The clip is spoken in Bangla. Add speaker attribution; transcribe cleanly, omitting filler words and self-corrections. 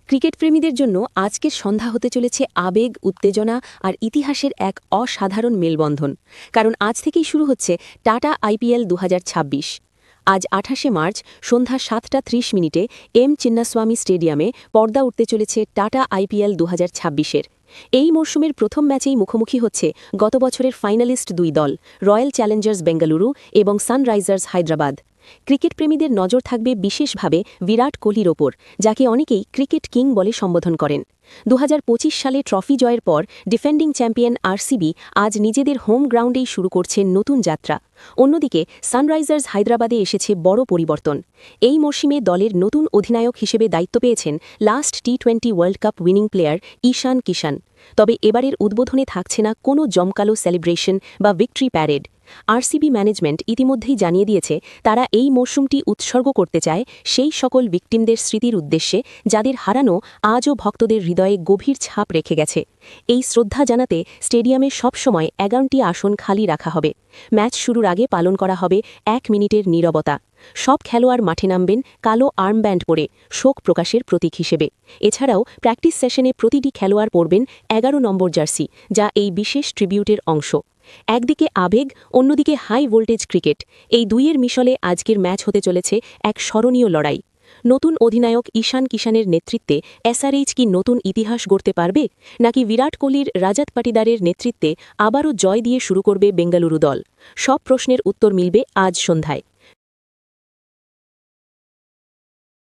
Speaker 1: ক্রিকেট প্রেমীদের জন্য আজকের সন্ধ্যা হতে চলেছে আবেগ, উত্তেজনা আর ইতিহাসের এক অসাধারণ মেলবন্ধন। কারণ আজ থেকেই শুরু হচ্ছে টাটা আইপিএল ২০২৬। আজ ২৮শে মার্চ সন্ধ্যা ৭টা ৩০ এম চিন্নাস্বামী স্টেডিয়ামে পর্দা উঠতে চলেছে টাটা আইপিএল ২০২৬-এর। এই মরশুমের প্রথম ম্যাচেই মুখোমুখি হচ্ছে গত বছরের ফাইনালিস্ট দুই দল, রয়্যাল চ্যালেঞ্জার্স বেঙ্গালুরু এবং সানরাইজার্স হায়দ্রাবাদ। ক্রিকেট প্রেমীদের নজর থাকবে বিশেষভাবে বিরাট কোহলির ওপর, যাকে অনেকেই ক্রিকেট কিং বলে সম্বোধন করেন। ২০২৫ সালে ট্রফি জয়ের পর ডিফেন্ডিং চ্যাম্পিয়ন আরসিবি আজ নিজেদের হোম গ্রাউন্ডেই শুরু করছে নতুন যাত্রা। অন্যদিকে সানরাইজার্স হায়দ্রাবাদে এসেছে বড় পরিবর্তন। এই মরশুমে দলের নতুন অধিনায়ক হিসেবে দায়িত্ব পেয়েছেন লাস্ট টি20 world cup winning player Ishan Kishan. তবে এবারের উদ্বোধনে থাকছে না কোনো জমকালো সেলিব্রেশন বা ভিক্টরি প্যারেড। আরসিবি ম্যানেজমেন্ট ইতিমধ্যেই জানিয়ে দিয়েছে তারা এই মরশুমটি উৎসর্গ করতে চায় সেই সকল ভিকটিমদের স্মৃতির উদ্দেশ্যে যাদের হারানো আজও ভক্তদের হৃদয়ে গভীর ছাপ রেখে গেছে। এই শ্রদ্ধা জানাতে স্টেডিয়ামে সবসময় ১১টি আসন খালি রাখা হবে। ম্যাচ শুরুর আগে পালন করা হবে ১ মিনিটের নীরবতা। সব খেলোয়াড় মাঠে নামবেন কালো আর্মব্যান্ড পরে, শোক প্রকাশের প্রতীক হিসেবে। এছাড়াও প্র্যাকটিস সেশনে প্রতিটি খেলোয়াড় পরবেন ১১ নম্বর জার্সি, যা এই বিশেষ ট্রিবিউটের অংশ। একদিকে আবেগ, অন্যদিকে হাই ভোল্টেজ ক্রিকেট, এই দুইয়ের মিশলে আজকের ম্যাচ হতে চলেছে এক স্মরণীয় লড়াই। নতুন অধিনায়ক ঈশান কিষানের নেতৃত্বে এসআরএইচ কি নতুন ইতিহাস গড়তে পারবে, নাকি বিরাট কোহলির রাজাত পাটিদারের নেতৃত্বে আবারও জয় দিয়ে শুরু করবে বেঙ্গালুরু দল? সব প্রশ্নের উত্তর মিলবে আজ সন্ধ্যায়।